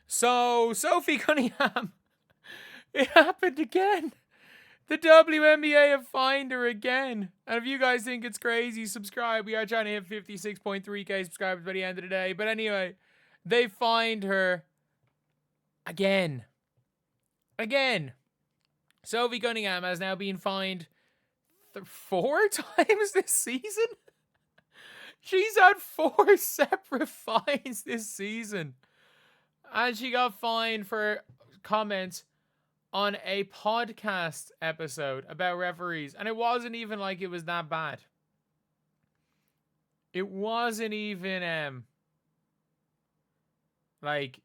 So, Sophie Cunningham, it happened again. The WNBA have fined her again. And if you guys think it's crazy, subscribe. We are trying to hit 56.3k subscribers by the end of the day. But anyway, they fined her again. Again. Sophie Cunningham has now been fined 4 times this season. She's had 4 separate fines this season. And she got fined for comments on a podcast episode about referees. And it wasn't even like it was that bad. It wasn't even, like,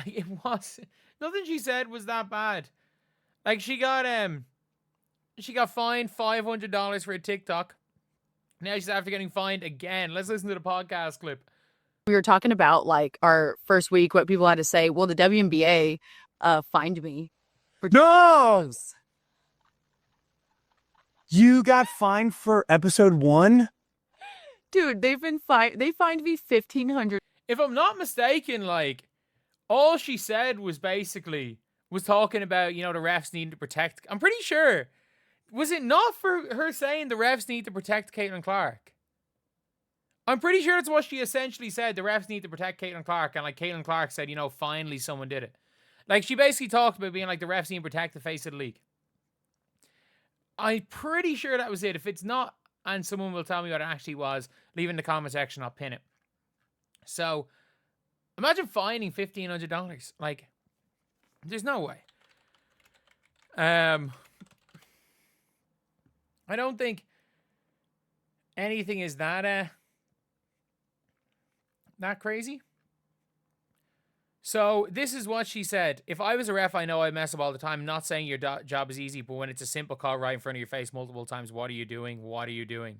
it was, nothing she said was that bad. Like, she got fined $500 for a TikTok. Now she's after getting fined again. Let's listen to the podcast clip. We were talking about, like, our first week, what people had to say. Well, the WNBA fined me for No! You got fined for episode 1? Dude, they fined me $1,500. If I'm not mistaken, like, all she said was basically talking about, you know, the refs need to protect. I'm pretty sure. Was it not for her saying the refs need to protect Caitlin Clark? I'm pretty sure that's what she essentially said. The refs need to protect Caitlin Clark. And like Caitlin Clark said, you know, finally someone did it. Like, she basically talked about being like the refs need to protect the face of the league. I'm pretty sure that was it. If it's not, and someone will tell me what it actually was, leave in the comment section, I'll pin it. So, imagine fining $1,500. Like, there's no way. I don't think anything is that crazy. So this is what she said. If I was a ref, I know I mess up all the time. I'm not saying your job is easy, but when it's a simple call right in front of your face multiple times, what are you doing? What are you doing?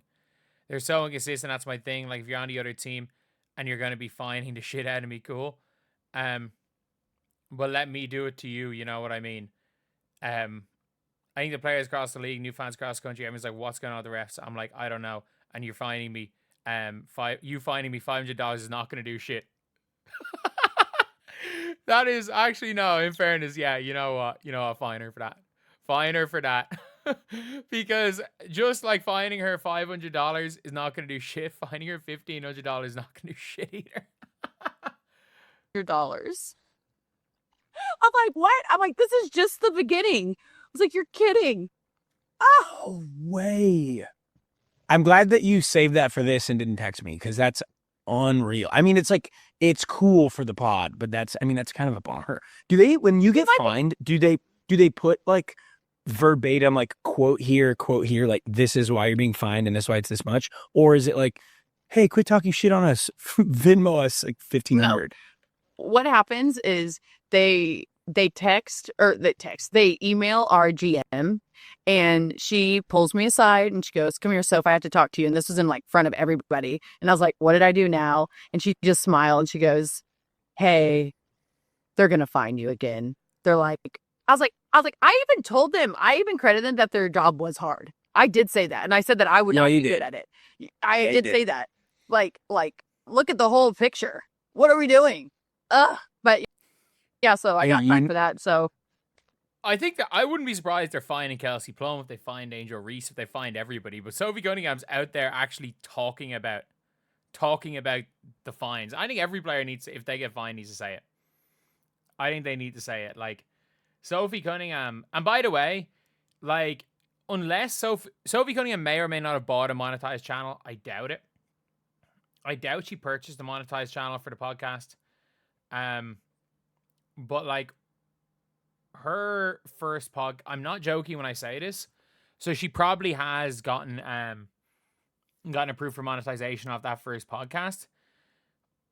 They're so inconsistent. That's my thing. Like, if you're on the other team and you're going to be fining the shit out of me, cool. But let me do it to you. You know what I mean? I think the players across the league, new fans across the country, everyone's like, what's going on with the refs? I'm like, I don't know. And you're fining me. You fining me $500 is not going to do shit. That is actually, no, in fairness, yeah, you know what? I'll fine her for that. Fine her for that. Because just like fining her $500 is not going to do shit, fining her $1,500 is not going to do shit either. $100. I'm like, what? I'm like, this is just the beginning. I was like, you're kidding. Oh, way. I'm glad that you saved that for this and didn't text me, because that's unreal. I mean, it's like, it's cool for the pod, but that's kind of a bummer. Do they, when you get fined, do they put like verbatim, like quote here, like this is why you're being fined and this is why it's this much? Or is it like, hey, quit talking shit on us, Venmo us like $1,500? No. What happens is they email our GM, and she pulls me aside and she goes, come here, Soph, I have to talk to you. And this was in like front of everybody. And I was like, what did I do now? And she just smiled and she goes, hey, they're going to find you again. They're like, I was like, I even told them, I even credited them that their job was hard. I did say that. And I said that I would not be good at it. I did say that. Like, look at the whole picture. What are we doing? But yeah, so I got fined for that. So I think that I wouldn't be surprised if they're fining Kelsey Plum, if they find Angel Reese, if they find everybody. But Sophie Cunningham's out there actually talking about the fines. I think every player needs to, if they get fined, needs to say it. I think they need to say it. Like, Sophie Cunningham, and by the way, like, unless Sophie Cunningham may or may not have bought a monetized channel, I doubt it. I doubt she purchased a monetized channel for the podcast. But like, her first I'm not joking when I say this. So she probably has gotten approved for monetization off that first podcast.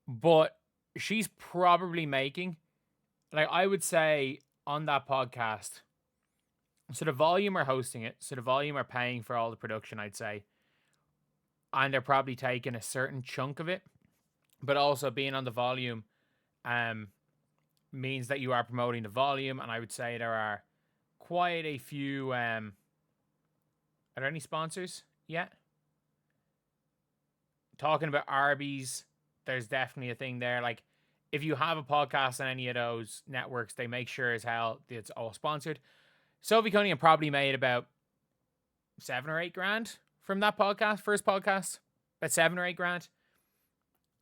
But she's probably making, like, I would say on that podcast, so the volume are hosting it, so the volume are paying for all the production, I'd say. And they're probably taking a certain chunk of it. But also being on the volume means that you are promoting the volume, and I would say there are quite a few. Are there any sponsors yet? Talking about Arby's, there's definitely a thing there. Like, if you have a podcast on any of those networks, they make sure as hell that it's all sponsored. Sophie Cunningham probably made about 7 or 8 grand from that podcast, first podcast, about 7 or 8 grand.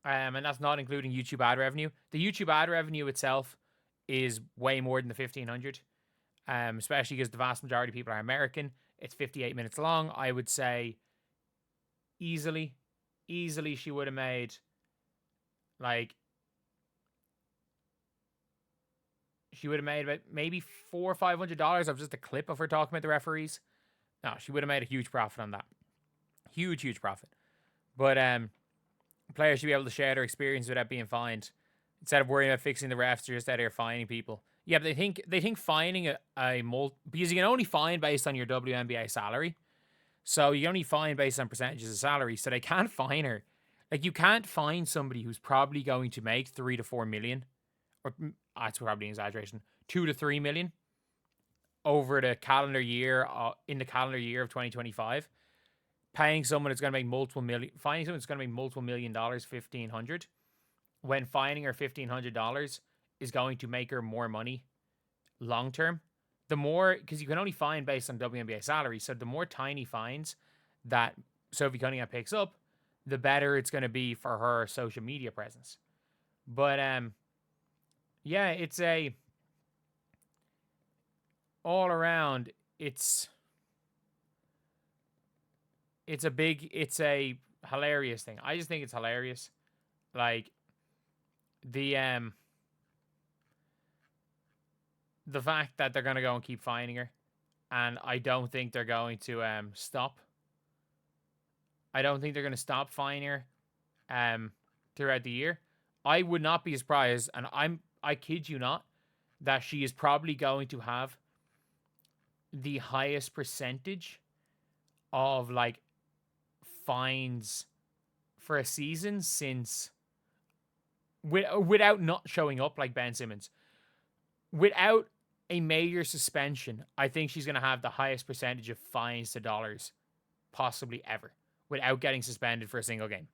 And that's not including YouTube ad revenue. The YouTube ad revenue itself is way more than the 1,500, especially because the vast majority of people are American. It's 58 minutes long. I would say easily she would have made like, she would have made about maybe $400 or $500 of just a clip of her talking about the referees. No, she would have made a huge profit on that. Huge profit. But players should be able to share their experience without being fined, instead of worrying about fixing the refs. They're just out here fining people. Yeah, but they think fining because you can only fine based on your WNBA salary. So you can only fine based on percentages of salary. So they can't fine her. Like, you can't fine somebody who's probably going to make 3 to 4 million, or that's probably an exaggeration, 2 to 3 million over the calendar year, in the calendar year of 2025. Paying someone that's going to make multiple million, fining someone that's going to make multiple $1 million, $1,500, when fining her $1,500 is going to make her more money long term. The more, because you can only fine based on WNBA salary, so the more tiny fines that Sophie Cunningham picks up, the better it's going to be for her social media presence. But yeah, it's a all around. It's a hilarious thing. I just think it's hilarious. Like, the fact that they're gonna go and keep fining her, and I don't think they're going to stop. I don't think they're gonna stop fining her throughout the year. I would not be surprised, and I kid you not, that she is probably going to have the highest percentage of like fines for a season since, without not showing up like Ben Simmons, without a major suspension. I think she's going to have the highest percentage of fines to dollars possibly ever without getting suspended for a single game.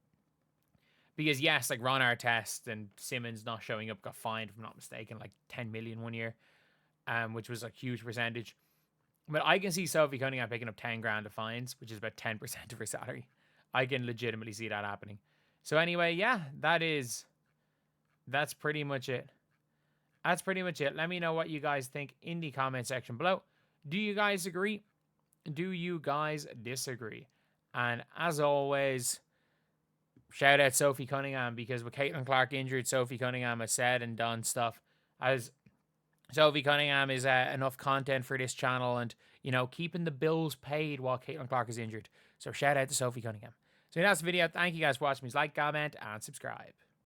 Because yes, like Ron Artest and Simmons not showing up got fined, if I'm not mistaken, like 10 million one year, which was a huge percentage. But I can see Sophie Cunningham picking up 10 grand of fines, which is about 10% of her salary. I can legitimately see that happening. So anyway, yeah, that's pretty much it. That's pretty much it. Let me know what you guys think in the comment section below. Do you guys agree? Do you guys disagree? And as always, shout out Sophie Cunningham, because with Caitlin Clark injured, Sophie Cunningham has said and done stuff. As Sophie Cunningham is enough content for this channel, and, you know, keeping the bills paid while Caitlin Clark is injured. So shout out to Sophie Cunningham. So that's the video. Thank you guys for watching. Please like, comment, and subscribe.